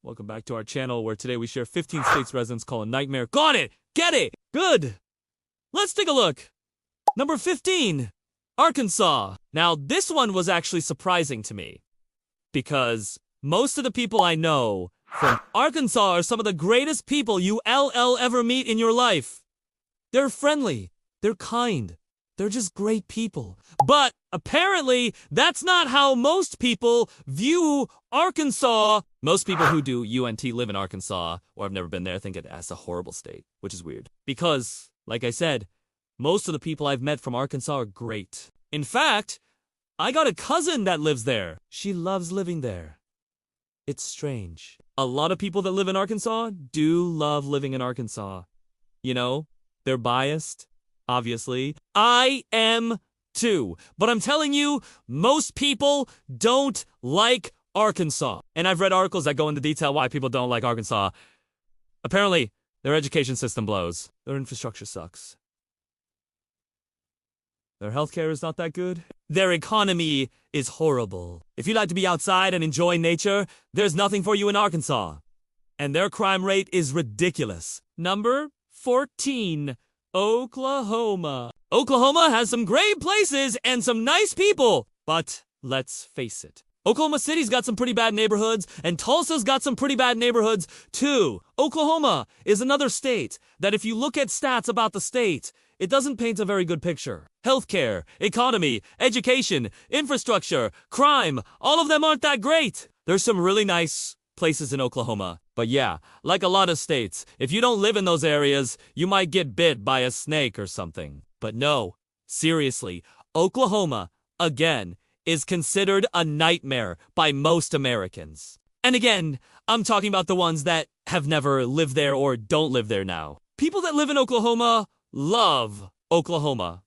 Welcome back to our channel where today we share 15 states residents call a nightmare. Got it! Get it! Good! Let's take a look. Number 15, Arkansas. Now this one was actually surprising to me because most of the people I know from Arkansas are some of the greatest people you ever meet in your life. They're friendly. They're kind. They're just great people. But apparently, that's not how most people view Arkansas. Most people who do UNT live in Arkansas or have never been there think it's a horrible state, which is weird. Because, like I said, most of the people I've met from Arkansas are great. In fact, I got a cousin that lives there. She loves living there. It's strange. A lot of people that live in Arkansas do love living in Arkansas. You know, they're biased. Obviously, I am too. But I'm telling you, most people don't like Arkansas. And I've read articles that go into detail why people don't like Arkansas. Apparently, their education system blows. Their infrastructure sucks. Their healthcare is not that good. Their economy is horrible. If you like to be outside and enjoy nature, there's nothing for you in Arkansas. And their crime rate is ridiculous. Number 14. Oklahoma. Oklahoma has some great places and some nice people, but let's face it. Oklahoma City's got some pretty bad neighborhoods, and Tulsa's got some pretty bad neighborhoods, too. Oklahoma is another state that if you look at stats about the state, it doesn't paint a very good picture. Healthcare, economy, education, infrastructure, crime, all of them aren't that great. There's some really nice places in Oklahoma. But yeah, like a lot of states, if you don't live in those areas, you might get bit by a snake or something. But no, seriously, Oklahoma, again, is considered a nightmare by most Americans. And again, I'm talking about the ones that have never lived there or don't live there now. People that live in Oklahoma love Oklahoma.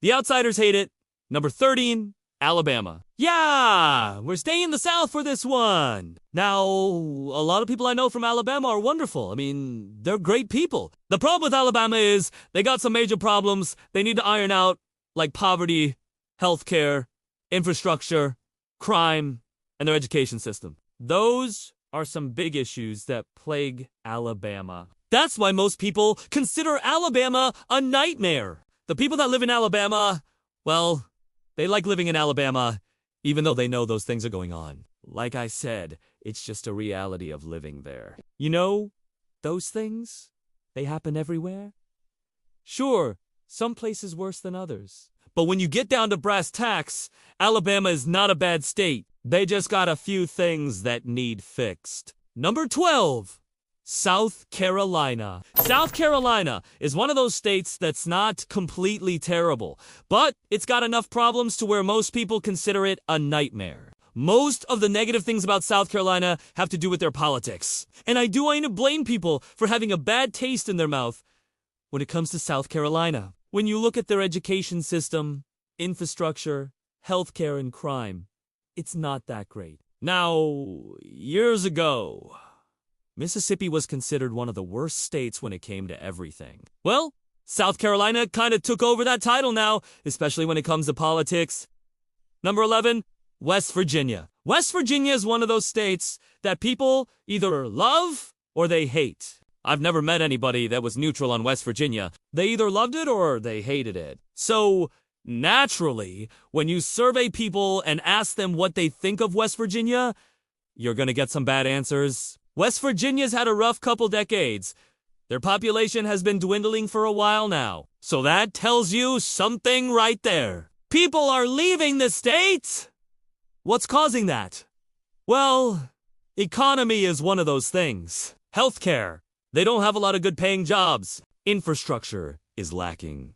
The outsiders hate it. Number 13, Alabama. Yeah, we're staying in the South for this one. Now, a lot of people I know from Alabama are wonderful. I mean, they're great people. The problem with Alabama is they got some major problems they need to iron out, like poverty, healthcare, infrastructure, crime, and their education system. Those are some big issues that plague Alabama. That's why most people consider Alabama a nightmare. The people that live in Alabama, well, they like living in Alabama, even though they know those things are going on. Like I said, it's just a reality of living there. You know, those things, they happen everywhere. Sure, some places worse than others. But when you get down to brass tacks, Alabama is not a bad state. They just got a few things that need fixed. Number 12. South Carolina. South Carolina is one of those states that's not completely terrible, but it's got enough problems to where most people consider it a nightmare. Most of the negative things about South Carolina have to do with their politics. And I do want to blame people for having a bad taste in their mouth when it comes to South Carolina. When you look at their education system, infrastructure, healthcare, and crime, it's not that great. Now, years ago, Mississippi was considered one of the worst states when it came to everything. Well, South Carolina kind of took over that title now, especially when it comes to politics. Number 11, West Virginia. West Virginia is one of those states that people either love or they hate. I've never met anybody that was neutral on West Virginia. They either loved it or they hated it. So, naturally, when you survey people and ask them what they think of West Virginia, you're gonna get some bad answers. West Virginia's had a rough couple decades. Their population has been dwindling for a while now. So that tells you something right there. People are leaving the state. What's causing that? Well, economy is one of those things. Healthcare. They don't have a lot of good paying jobs. Infrastructure is lacking.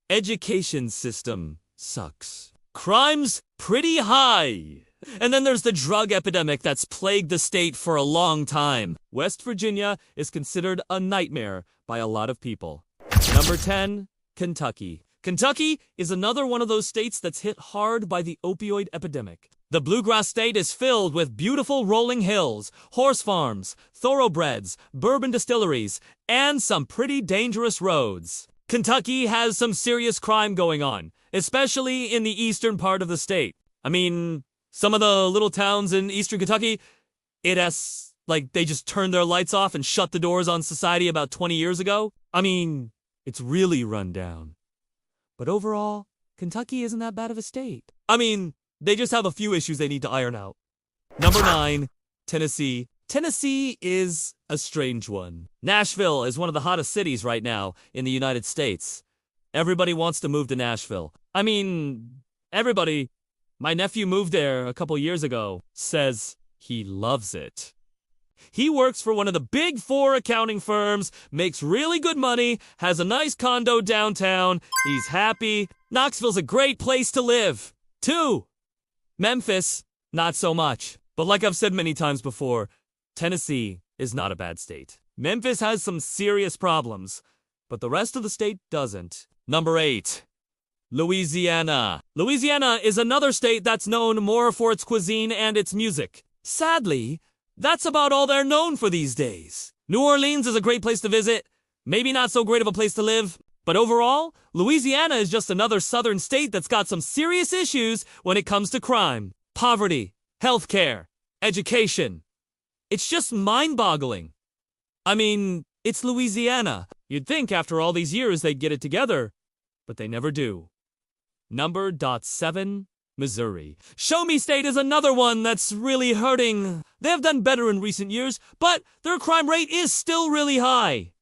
Education system sucks. Crime's pretty high. And then there's the drug epidemic that's plagued the state for a long time. West Virginia is considered a nightmare by a lot of people. Number 10, Kentucky. Kentucky is another one of those states that's hit hard by the opioid epidemic. The bluegrass state is filled with beautiful rolling hills, horse farms, thoroughbreds, bourbon distilleries, and some pretty dangerous roads. Kentucky has some serious crime going on, especially in the eastern part of the state. I mean, some of the little towns in eastern Kentucky, it has Like they just turned their lights off and shut the doors on society about 20 years ago. I mean, it's really run down. But overall, Kentucky isn't that bad of a state. I mean, they just have a few issues they need to iron out. Number 9, Tennessee. Tennessee is a strange one. Nashville is one of the hottest cities right now in the United States. Everybody wants to move to Nashville. I mean, everybody. My nephew moved there a couple years ago, says he loves it. He works for one of the big 4 accounting firms, makes really good money, has a nice condo downtown, he's happy. Knoxville's a great place to live. 2. Memphis, not so much. But like I've said many times before, Tennessee is not a bad state. Memphis has some serious problems, but the rest of the state doesn't. Number 8. Louisiana. Louisiana is another state that's known more for its cuisine and its music. Sadly, that's about all they're known for these days. New Orleans is a great place to visit, maybe not so great of a place to live, but overall, Louisiana is just another southern state that's got some serious issues when it comes to crime, poverty, healthcare, education. It's just mind-boggling. I mean, it's Louisiana. You'd think after all these years they'd get it together, but they never do. Number 7. Missouri. Show Me State is another one that's really hurting. They have done better in recent years, but their crime rate is still really high.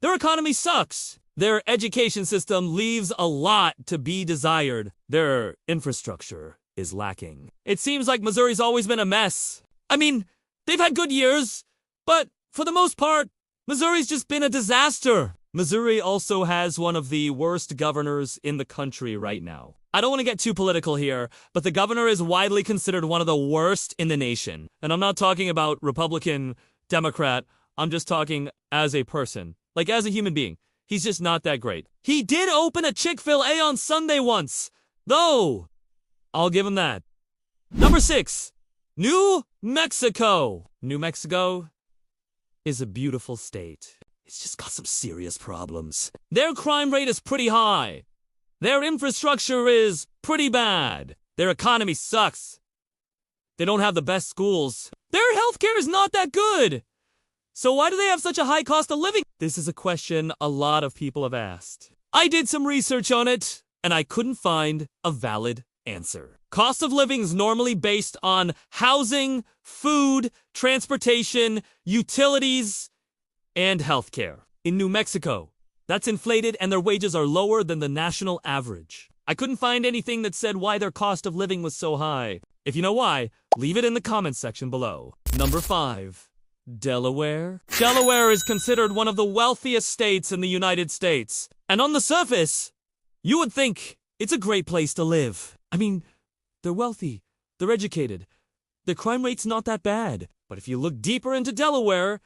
Their economy sucks. Their education system leaves a lot to be desired. Their infrastructure is lacking. It seems like Missouri's always been a mess. I mean, they've had good years, but for the most part, Missouri's just been a disaster. Missouri also has one of the worst governors in the country right now. I don't want to get too political here, but the governor is widely considered one of the worst in the nation. And I'm not talking about Republican, Democrat, I'm just talking as a person. Like as a human being. He's just not that great. He did open a Chick-fil-A on Sunday once, though. I'll give him that. Number 6. New Mexico. New Mexico is a beautiful state. It's just got some serious problems. Their crime rate is pretty high. Their infrastructure is pretty bad. Their economy sucks. They don't have the best schools. Their healthcare is not that good. So why do they have such a high cost of living? This is a question a lot of people have asked. I did some research on it, and I couldn't find a valid answer. Cost of living is normally based on housing, food, transportation, utilities, and healthcare. In New Mexico, that's inflated and their wages are lower than the national average. I couldn't find anything that said why their cost of living was so high. If you know why, leave it in the comments section below. Number 5. Delaware. Delaware is considered one of the wealthiest states in the United States. And on the surface, you would think it's a great place to live. I mean, they're wealthy, they're educated, their crime rate's not that bad. But if you look deeper into Delaware,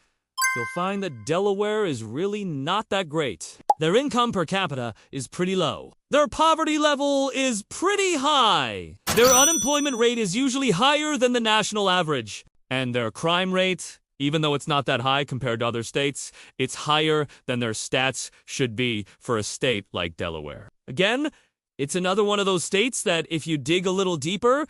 you'll find that Delaware is really not that great. Their income per capita is pretty low. Their poverty level is pretty high. Their unemployment rate is usually higher than the national average. And their crime rate, even though it's not that high compared to other states, it's higher than their stats should be for a state like Delaware. Again, it's another one of those states that if you dig a little deeper,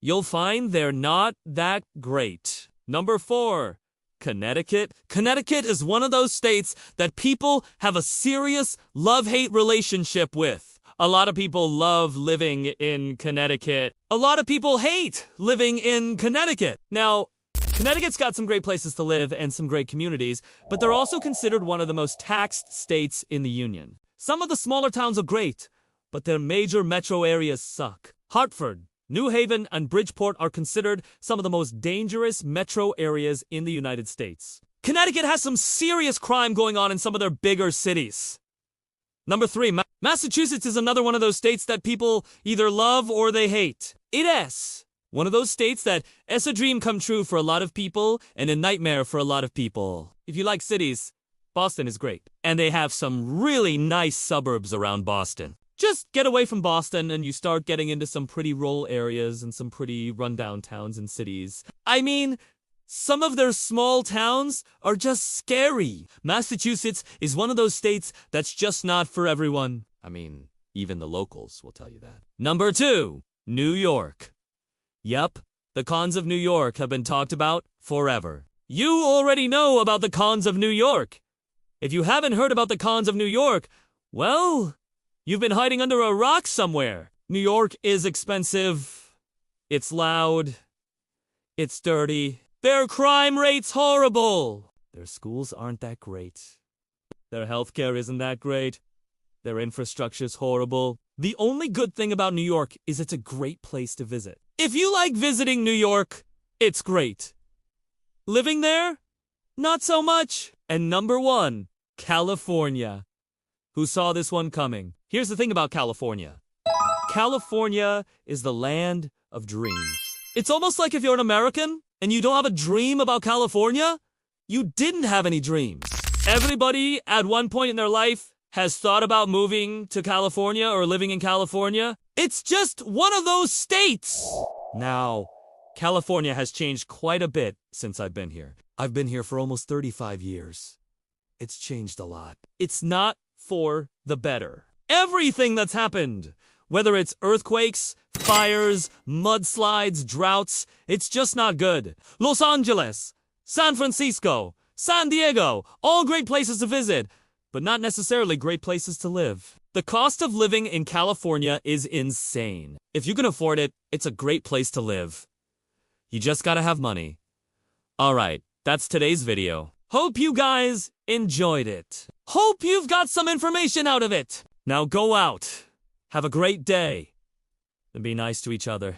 you'll find they're not that great. Number 4. Connecticut. Connecticut is one of those states that people have a serious love-hate relationship with. A lot of people love living in Connecticut. A lot of people hate living in Connecticut. Now, Connecticut's got some great places to live and some great communities, but they're also considered one of the most taxed states in the Union. Some of the smaller towns are great, but their major metro areas suck. Hartford, New Haven, and Bridgeport are considered some of the most dangerous metro areas in the United States. Connecticut has some serious crime going on in some of their bigger cities. Number 3, Massachusetts is another one of those states that people either love or they hate. It is one of those states that is a dream come true for a lot of people and a nightmare for a lot of people. If you like cities, Boston is great. And they have some really nice suburbs around Boston. Just get away from Boston and you start getting into some pretty rural areas and some pretty rundown towns and cities. I mean, some of their small towns are just scary. Massachusetts is one of those states that's just not for everyone. I mean, even the locals will tell you that. Number 2, New York. Yep, the cons of New York have been talked about forever. You already know about the cons of New York. If you haven't heard about the cons of New York, well, you've been hiding under a rock somewhere. New York is expensive. It's loud. It's dirty. Their crime rate's horrible. Their schools aren't that great. Their healthcare isn't that great. Their infrastructure's horrible. The only good thing about New York is it's a great place to visit. If you like visiting New York, it's great. Living there? Not so much. And number 1, California. Who saw this one coming? Here's the thing about California. California is the land of dreams. It's almost like if you're an American and you don't have a dream about California, you didn't have any dreams. Everybody at one point in their life has thought about moving to California or living in California. It's just one of those states. Now, California has changed quite a bit since I've been here. I've been here for almost 35 years. It's changed a lot. It's not for the better. Everything that's happened, whether it's earthquakes, fires, mudslides, droughts, it's just not good. Los Angeles, San Francisco, San Diego, all great places to visit, but not necessarily great places to live. The cost of living in California is insane. If you can afford it, it's a great place to live. You just gotta have money. Alright, that's today's video. Hope you guys enjoyed it. Hope you've got some information out of it. Now go out. Have a great day. And be nice to each other.